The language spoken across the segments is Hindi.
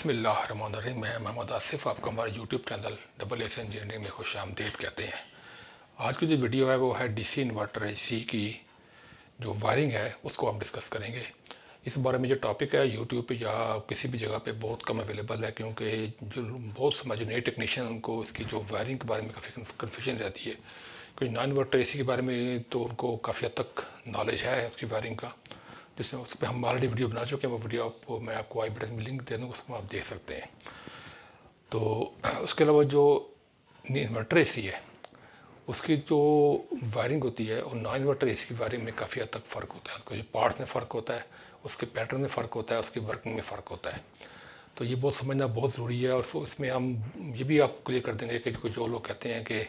बिस्मिल्लाहिर्रहमानिर्रहीम। मैं मोहम्मद आसिफ, आपका हमारे YouTube channel double S engineering में खुश आमदीद कहते हैं। आज की जो वीडियो है वो है डीसी इन्वर्टर एसी की जो वायरिंग है उसको हम डिस्कस करेंगे। इस बारे में जो टॉपिक है यूट्यूब पे या किसी भी जगह पे बहुत कम अवेलेबल है, क्योंकि जो बहुत समझ नए टेक्नीशियन उनको इसकी जो वायरिंग के बारे में काफ़ी कन्फ्यूजन रहती है। क्योंकि नॉन इन्वर्टर एसी के बारे में तो उनको काफ़ी हद तक नॉलेज है उसकी वायरिंग का, जिसमें उस पर हम ऑलरेडी वीडियो बना चुके हैं। वो वीडियो आपको मैं आपको आई बटन में लिंक दे दूँगा, उसको आप देख सकते हैं। तो उसके अलावा जो इन्वर्टर एसी है उसकी जो वायरिंग होती है और नॉन इन्वर्टर एसी की वायरिंग में काफ़ी हद तक फ़र्क होता है। उसके जो पार्ट्स में फ़र्क होता है, उसके पैटर्न में फ़र्क होता है, उसकी वर्किंग में फ़र्क होता है। तो ये बहुत समझना बहुत ज़रूरी है। और इसमें हम ये भी आपको क्लियर कर देंगे कि जो लोग कहते हैं कि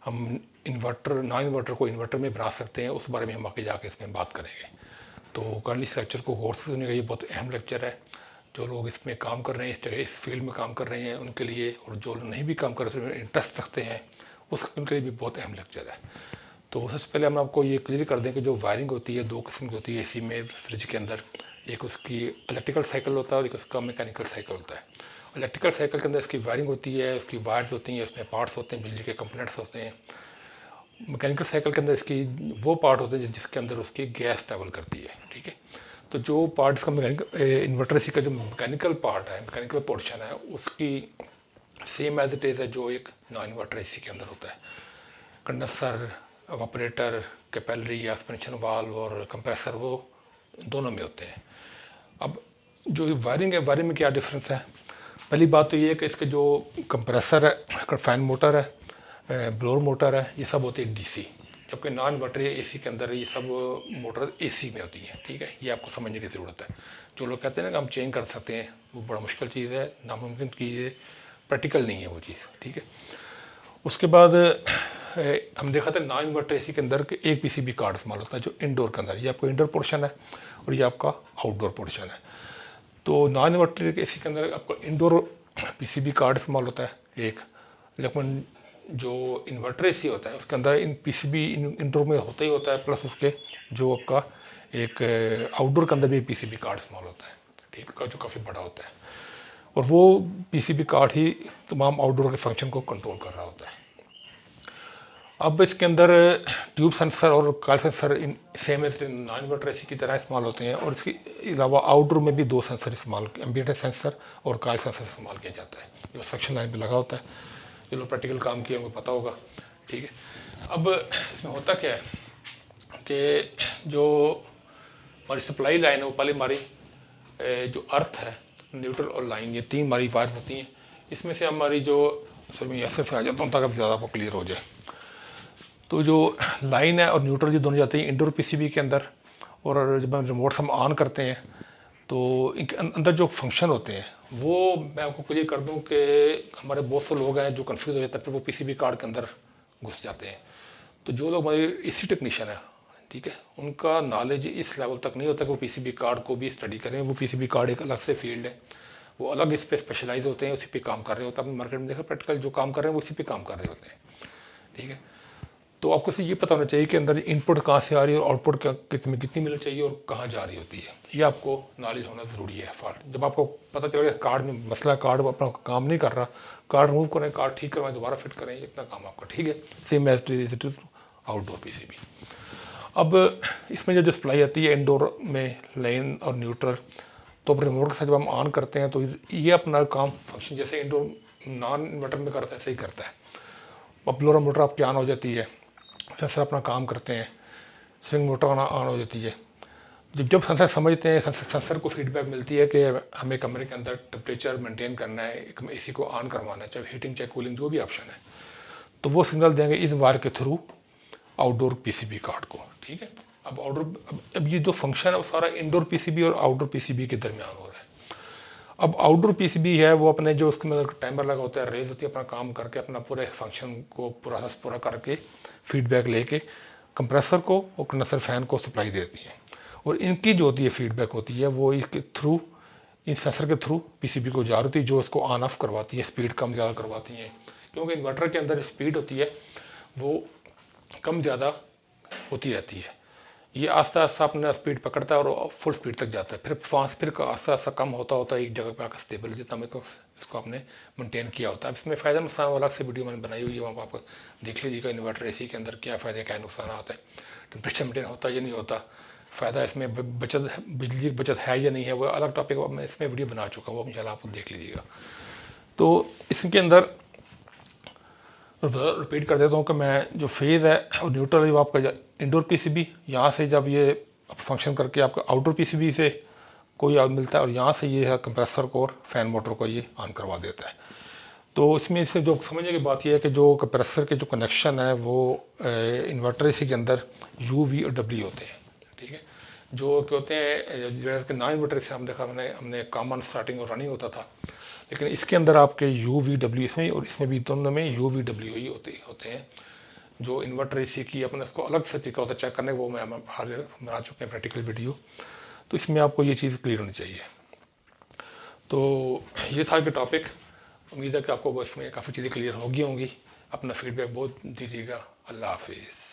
हम इन्वर्टर नॉन इन्वर्टर को इन्वर्टर में बना सकते हैं, उस बारे में हम आगे जाके इसमें बात करेंगे। तो करंटली इस लेक्चर को गौर से सुनिएगा, ये बहुत अहम लेक्चर है। जो लोग इसमें काम कर रहे हैं, इस फील्ड में काम कर रहे हैं उनके लिए, और जो नहीं भी काम कर रहे हैं इंटरेस्ट रखते हैं उनके लिए भी बहुत अहम लेक्चर है। तो सबसे पहले हम आपको ये क्लियर कर दें कि जो वायरिंग होती है दो किस्म की होती है एसी में, फ्रिज के अंदर। एक उसकी इलेक्ट्रिकल साइकिल होता है और एक उसका मैकेनिकल साइकिल होता है। इलेक्ट्रिकल साइकिल के अंदर इसकी वायरिंग होती है, उसकी वायर्स होती हैं, उसमें पार्ट्स होते हैं, बिजली के कंपोनेंट्स होते हैं। मैकेनिकल साइकिल के अंदर इसकी वो पार्ट होते हैं जिसके अंदर उसकी गैस ट्रैवल करती है, ठीक है। तो जो पार्ट्स का इन्वर्टर एसी का जो मैकेनिकल पार्ट है, मैकेनिकल पोर्शन है, उसकी सेम एज इट इज़ है जो एक नॉन इन्वर्टर एसी के अंदर होता है। कंडेंसर, ऑपरेटर, कैपिलरी या सस्पेंशन वाल्व और कंप्रेसर वो दोनों में होते हैं। अब जो वायरिंग है, वायरिंग में क्या डिफरेंस है? पहली बात तो ये है कि इसके जो कंप्रेसर है, फैन मोटर है, ब्लोअर मोटर है, ये सब होती है डीसी, जबकि नॉन इन्वर्टर एसी के अंदर ये सब मोटर एसी में होती है, ठीक है। ये आपको समझने की ज़रूरत है। जो लोग कहते हैं ना कि हम चेंज कर सकते हैं, वो बड़ा मुश्किल चीज़ है, नामुमकिन चीज़ है, प्रैक्टिकल नहीं है वो चीज़, ठीक है। उसके बाद हम देखा था नॉन इन्वर्टर एसी के अंदर के एक पीसीबी कार्ड इस्तेमाल होता है जो इंडोर के अंदर, ये आपको इंडोर पोर्शन है और ये आपका आउटडोर पोर्शन है। तो नॉन इन्वर्टर एसी के अंदर आपको इंडोर पीसीबी कार्ड इस्तेमाल होता है एक, लेकिन जो इन्वर्टर एसी होता है उसके अंदर इन पीसीबी इंडोर में होता ही होता है, प्लस उसके जो आपका एक आउटडोर के अंदर भी पीसीबी कार्ड इस्तेमाल होता है, ठीक है, जो काफ़ी बड़ा होता है। और वो पीसीबी कार्ड ही तमाम आउटडोर के फंक्शन को कंट्रोल कर रहा होता है। अब इसके अंदर ट्यूब सेंसर और coil sensor in same non inverter AC की तरह इस्तेमाल होते हैं, और इसके अलावा आउटडोर में भी दो सेंसर इस्तेमाल, एम्बिएंट सेंसर और कॉइल सेंसर इस्तेमाल किया जाता है, जो सक्शन लाइन पे लगा होता है। जो लोग प्रैक्टिकल काम किए उनको पता होगा, ठीक है। अब इसमें होता क्या है कि जो हमारी सप्लाई लाइन है वो पहले हमारी जो अर्थ है, न्यूट्रल और लाइन, ये तीन हमारी वायर्स होती हैं। इसमें से हमारी जो मैं ऐसे से आ जाता हूँ ताकि ज़्यादा आपको क्लियर हो जाए। तो जो लाइन है और न्यूट्रल ये दोनों जाती हैं इंडोर पीसीबी के अंदर, और जब हम रिमोट हम ऑन करते हैं तो इनके अंदर जो फंक्शन होते हैं वो मैं आपको क्लियर कर दूं कि हमारे बहुत से लोग हैं जो कंफ्यूज हो जाते हैं, फिर वो पीसीबी कार्ड के अंदर घुस जाते हैं। तो जो लोग हमारे एसी टेक्नीशियन है, ठीक है, उनका नॉलेज इस लेवल तक नहीं होता कि वो पीसीबी कार्ड को भी स्टडी करें। वो पीसीबी कार्ड एक अलग से फील्ड है, वो अलग इस पर स्पेशलाइज होते हैं, उसी पे काम कर रहे होते हैं। अपने मार्केट में देखा प्रैक्टिकल जो काम कर रहे हैं वो उसी पे काम कर रहे होते हैं, ठीक है। तो आपको सिर्फ ये पता होना चाहिए कि अंदर इनपुट कहाँ से आ रही है और आउटपुट कितनी मिलनी चाहिए और कहाँ जा रही होती है, ये आपको नॉलेज होना ज़रूरी है। फॉल्ट जब आपको पता चलेगा कार्ड में मसला, कार्ड अपना काम नहीं कर रहा, कार्ड रिमूव करें, कार्ड ठीक करवाएं, दोबारा फिट करें, इतना काम आपका, ठीक है। Same as it is outdoor PCB. अब इसमें जो सप्लाई आती है इंडोर में लाइन और न्यूट्रल, तो अब रिमोट के साथ जब हम ऑन करते हैं तो ये अपना काम फंक्शन जैसे इंडोर नॉन इन्वर्टर में करता है ऐसे ही करता है। अब ब्लोअर मोटर आपकी ऑन हो जाती है, सेंसर अपना काम करते हैं, स्विंग मोटर ऑन हो जाती है। जब सेंसर समझते हैं, सेंसर को फीडबैक मिलती है कि हमें कमरे के अंदर टेम्परेचर मेंटेन करना है, एसी को ऑन करवाना है, चाहे हीटिंग चाहे कूलिंग जो भी ऑप्शन है, तो वो सिग्नल देंगे इस वायर के थ्रू आउटडोर पीसीबी कार्ड को, ठीक है। अब अब ये जो फंक्शन है वो सारा इंडोर पीसीबी और आउटडोर पीसीबी के दरमियान हो रहा है। अब आउटडोर पीसीबी है वो अपने जो उसके अंदर टाइमर लगा होता है, रेज होती है, अपना काम करके अपना पूरे फंक्शन को पूरा करके फीडबैक लेके कंप्रेसर को और कंडेंसर फैन को सप्लाई देती है। और इनकी जो होती है फीडबैक होती है वो इसके थ्रू, इन सेंसर के थ्रू पीसीबी को जा रही है, जो इसको ऑन ऑफ करवाती है, स्पीड कम ज़्यादा करवाती हैं। क्योंकि इन्वर्टर के अंदर स्पीड होती है वो कम ज़्यादा होती रहती है, ये आस्ता आस्ता अपना स्पीड पकड़ता है और फुल स्पीड तक जाता है, फिर वहाँ से फिर आस्ता आस्ता कम होता होता एक जगह पे आकर स्टेबल जितना मेरे को इसको आपने मेंटेन किया होता है। अब इसमें फ़ायदा नुकसान अलग से वीडियो मैंने बनाई हुई है, वहाँ आप देख लीजिएगा इन्वर्टर एसी के अंदर क्या फ़ायदे क्या नुकसान आते हैं, टेम्परेचर मेंटेन होता है या नहीं होता, फ़ायदा इसमें बचत बिजली की बचत है या नहीं है, वो अलग टॉपिक मैं इसमें वीडियो बना चुका हूँ, वो इंशाल्लाह आप देख लीजिएगा। तो इसके अंदर रिपीट कर देता हूँ कि मैं जो फेज़ है और न्यूट्रल है वो आपका इंडोर पीसीबी, यहाँ से जब ये फंक्शन करके आपका आउटडोर पीसीबी से कोई मिलता है और यहाँ से ये है कंप्रेसर को और फैन मोटर को ये ऑन करवा देता है। तो इसमें से जो समझने की बात यह है कि जो कंप्रेसर के जो कनेक्शन है वो इन्वर्टर एसी के अंदर यू वी और डब्ल्यू होते हैं, ठीक है। जो क्या होते हैं जैसे नॉन इन्वर्टर से हम देखा हमने कॉमन स्टार्टिंग और रनिंग होता था, लेकिन इसके अंदर आपके यू वी डब्ल्यू इसमें और इसमें भी दोनों में यू वी डब्ल्यू ही होते हैं। जो इन्वर्टर एसी की अपने इसको अलग से तरीका होता है चेक करने, वो मैं बना चुके हैं प्रैक्टिकल वीडियो, तो इसमें आपको ये चीज़ क्लियर होनी चाहिए। तो ये था कि टॉपिक, उम्मीद है कि आपको इसमें काफ़ी चीज़ें क्लियर होगी। अपना फीडबैक बहुत दीजिएगा। अल्लाह हाफिज़।